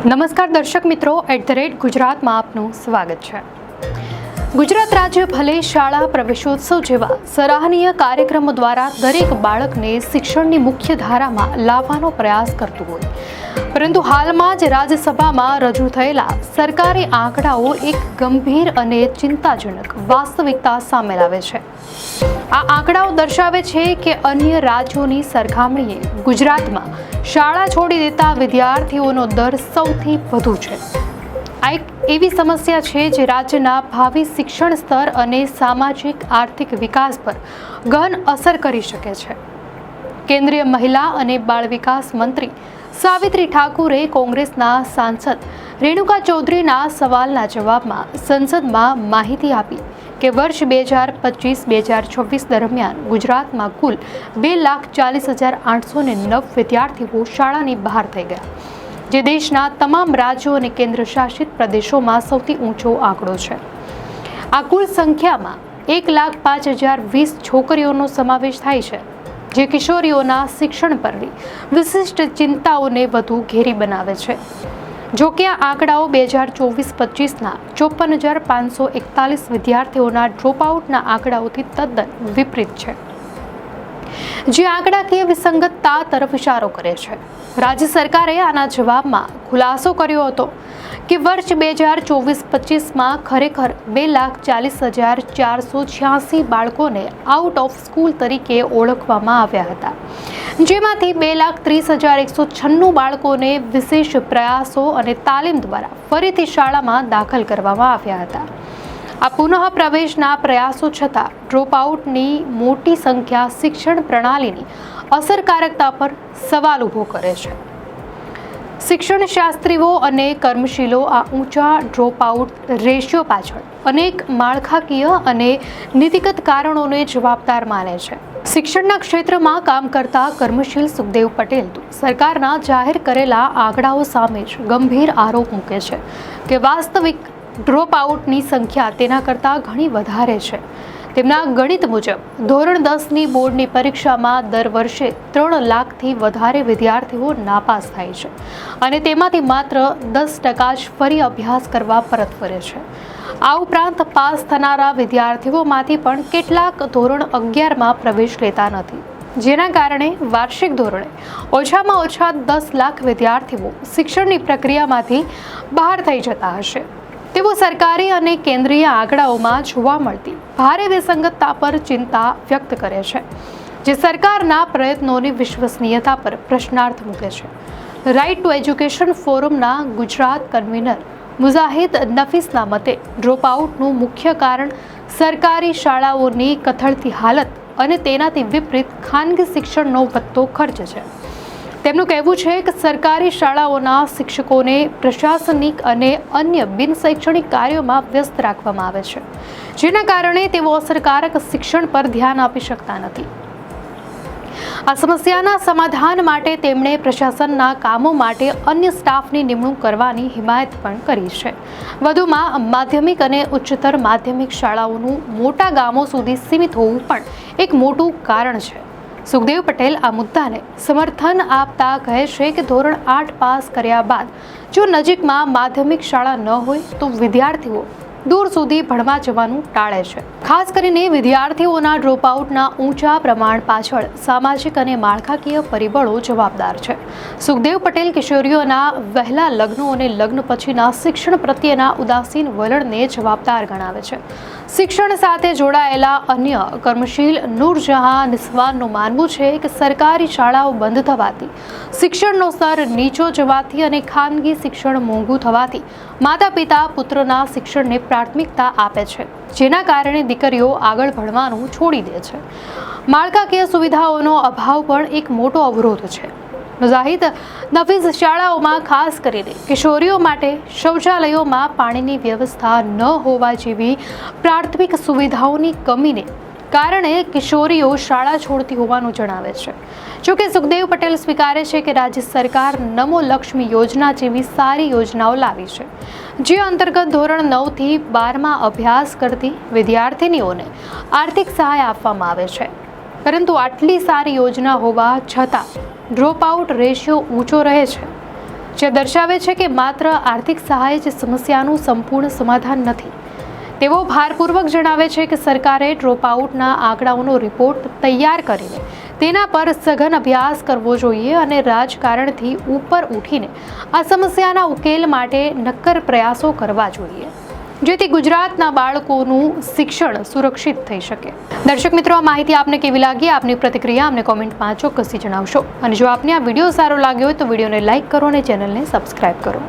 નમસ્કાર દર્શક મિત્રો, @ગુજરાતમાં આપનું સ્વાગત છે। ગુજરાત રાજ્ય ભલે શાળા પ્રવેશોત્સવ જેવા સરાહનીય કાર્યક્રમો દ્વારા દરેક બાળકને શિક્ષણની મુખ્ય ધારામાં લાવવાનો પ્રયાસ કરતું હોય, પરંતુ હાલમાં જ રાજ્યસભામાં રજૂ થયેલા સરકારી આંકડાઓ એક ગંભીર અને ચિંતાજનક વાસ્તવિકતા સામે લાવે છે। આ આંકડાઓ દર્શાવે છે કે અન્ય રાજ્યોની સરખામણીએ ગુજરાતમાં શાળા છોડી દેતા વિદ્યાર્થીઓનો દર સૌથી વધુ છે। આ એક એવી સમસ્યા છે જે રાજ્યના ભાવિ શિક્ષણ સ્તર અને સામાજિક આર્થિક વિકાસ પર ગહન અસર કરી શકે છે। કેન્દ્રીય મહિલા અને બાળ વિકાસ મંત્રી સાવિત્રી ઠાકુરે કોંગ્રેસના સાંસદ રેણુકા ચૌધરીના સવાલના જવાબમાં સંસદમાં માહિતી આપી કે વર્ષ 2025-2026 દરમિયાન ગુજરાતમાં કુલ 2,40,809 વિદ્યાર્થીઓ શાળાની બહાર થઈ ગયા, જે દેશના તમામ રાજ્યો અને કેન્દ્ર શાસિત પ્રદેશોમાં સૌથી ઊંચો આંકડો છે। આ કુલ સંખ્યામાં 1,05,020 છોકરીઓનો સમાવેશ થાય છે, જે કિશોરીઓના શિક્ષણ પરની વિશિષ્ટ ચિંતાઓને વધુ ઘેરી બનાવે છે। જો કે આ આંકડાઓ 2024-25ના 54,541 વિદ્યાર્થીઓના ડ્રોપઆઉટના આંકડાઓથી તદ્દન વિપરીત છે, જે આંકડાકીય વિસંગતતા તરફ ઇશારો કરે છે। રાજ્ય સરકારે આના જવાબમાં ખુલાસો કર્યો હતો કે વર્ષ 2024-25માં ખરેખર 2,40,486 બાળકોને આઉટ ઓફ સ્કૂલ તરીકે ઓળખવામાં આવ્યા હતા, જેમાંથી 2,30,196 બાળકોને વિશેષ પ્રયાસો અને તાલીમ દ્વારા ફરીથી શાળામાં દાખલ કરવામાં આવ્યા હતા। આ પુનઃ પ્રવેશના પ્રયાસો છતાં ડ્રોપઆઉટની મોટી સંખ્યા શિક્ષણ પ્રણાલીની અસરકારકતા પર સવાલ ઊભો કરે છે। શિક્ષણ શાસ્ત્રીઓ અને કર્મશીલો આ ઊંચા ડ્રોપઆઉટ રેશિયો પાછળ અનેક માળખાકીય અને નીતિગત કારણોને જવાબદાર માને છે। શિક્ષણના ક્ષેત્રમાં કામ કરતા કર્મશીલ સુખદેવ પટેલ સરકારના જાહેર કરેલા આંકડાઓ સામે જ ગંભીર આરોપ મૂકે છે કે વાસ્તવિક ડ્રોપઆઉટની સંખ્યા તેના કરતાં ઘણી વધારે છે। તેમના ગણિત મુજબ ધોરણ 10ની બોર્ડની પરીક્ષામાં દર વર્ષે 3 લાખથી વધારે વિદ્યાર્થીઓ નાપાસ થાય છે અને તેમાંથી માત્ર 10% જ ફરી અભ્યાસ કરવા પરત ફરે છે। આ ઉપરાંત પાસ થનારા વિદ્યાર્થીઓમાંથી પણ કેટલાક ધોરણ 11માં પ્રવેશ લેતા નથી, જેના કારણે વાર્ષિક ધોરણે ઓછામાં ઓછા 10 લાખ વિદ્યાર્થીઓ શિક્ષણની પ્રક્રિયામાંથી બહાર થઈ જતા હશે તેવું સરકારી અને કેન્દ્રીય આંકડાઓમાં જોવા મળતી ભારે વિસંગતતા પર ચિંતા વ્યક્ત કરે છે, જે સરકારના પ્રયત્નોની વિશ્વસનીયતા પર પ્રશ્નાર્થ મૂકે છે। રાઇટ ટુ એજ્યુકેશન ફોરમના ગુજરાત કન્વીનર મુજાહિદ નફીસના મતે ડ્રોપઆઉટનું મુખ્ય કારણ સરકારી શાળાઓની કથળતી હાલત અને તેનાથી વિપરીત ખાનગી શિક્ષણનો વધતો ખર્ચ છે। તેમનું કહેવું છે કે સરકારી શાળાઓના શિક્ષકોને પ્રશાસનિક અને અન્ય બિન શૈક્ષણિક કાર્યોમાં વ્યસ્ત રાખવામાં આવે છે, જેના કારણે તેઓ અસરકારક શિક્ષણ પર ધ્યાન આપી શકતા નથી। આ સમસ્યાના સમાધાન માટે તેમણે પ્રશાસનના કામો માટે અન્ય સ્ટાફની નિમણૂક કરવાની હિમાયત પણ કરી છે। વધુમાં માધ્યમિક અને ઉચ્ચતર માધ્યમિક શાળાઓનું મોટા ગામો સુધી સીમિત હોવું પણ એક મોટું કારણ છે। સુખદેવ પટેલ આ મુદ્દાને સમર્થન આપતા કહે છે કે ધોરણ 8 પાસ કર્યા બાદ જો નજીકમાં માધ્યમિક શાળા ન હોય તો વિદ્યાર્થીઓ દૂર સુધી ભણવા જવાનું ટાળે છે। ખાસ કરીને વિદ્યાર્થીઓના ડ્રોપઆઉટના ઊંચા પ્રમાણ પાછળ સામાજિક અને માળખાકીય પરિબળો જવાબદાર છે। સુખદેવ પટેલ કિશોરીઓના વહેલા લગ્નો અને લગ્ન પછીના શિક્ષણ પ્રત્યેના ઉદાસીન વલણને જવાબદાર ગણાવે છે। શિક્ષણ સાથે જોડાયેલા અન્ય કર્મશીલ નૂરજહાં નિસ્વાનનું માનવું છે કે સરકારી શાળાઓ બંધ થવાથી શિક્ષણનો સ્તર નીચો જવાથી અને ખાનગી શિક્ષણ મોંઘું થવાથી માતા પિતા પુત્રના શિક્ષણને પ્રાથમિકતા આપે છે, જેના કારણે દીકરીઓ આગળ ભણવાનું છોડી દે છે। માળખાકીય સુવિધાઓનો અભાવ પણ એક મોટો અવરોધ છે। મુજાહિદ નફીસ શાળાઓમાં ખાસ કરીને કિશોરીઓ માટે શૌચાલયોમાં પાણીની વ્યવસ્થા ન હોવા જેવી પ્રાથમિક સુવિધાઓની કમીને કારણે કિશોરીઓ શાળા છોડતી હોવાનું જણાવે છે। જોકે સુખદેવ પટેલ સ્વીકારે છે કે રાજ્ય સરકાર નમો લક્ષ્મી યોજના જેવી સારી યોજનાઓ લાવી છે, જે અંતર્ગત ધોરણ 9થી 12માં અભ્યાસ કરતી વિદ્યાર્થીનીઓને આર્થિક સહાય આપવામાં આવે છે, પરંતુ આટલી સારી યોજના હોવા છતાં ડ્રોપઆઉટ રેશિયો ઊંચો રહે છે। જે દર્શાવે છે કે માત્ર આર્થિક સહાય જ સમસ્યાનું સંપૂર્ણ સમાધાન નથી. તેઓ ભારપૂર્વક જણાવે છે કે સરકારે ડ્રોપઆઉટના આંકડાઓનો રિપોર્ટ તૈયાર કરીને તેના પર સઘન અભ્યાસ કરવો જોઈએ અને રાજકારણથી ઉપર ઉઠીને આ સમસ્યાના ઉકેલ માટે નક્કર પ્રયાસો કરવા જોઈએ, જેથી ગુજરાતના બાળકોનું શિક્ષણ સુરક્ષિત થઈ શકે. દર્શક મિત્રો, આ માહિતી આપને કેવી લાગી? આપની પ્રતિક્રિયા અમને કોમેન્ટમાં ચોક્કસથી જણાવશો. અને જો આપને આ વિડીયો સારો લાગ્યો હોય તો વિડીયોને લાઇક કરો અને ચેનલને સબસ્ક્રાઇબ કરો.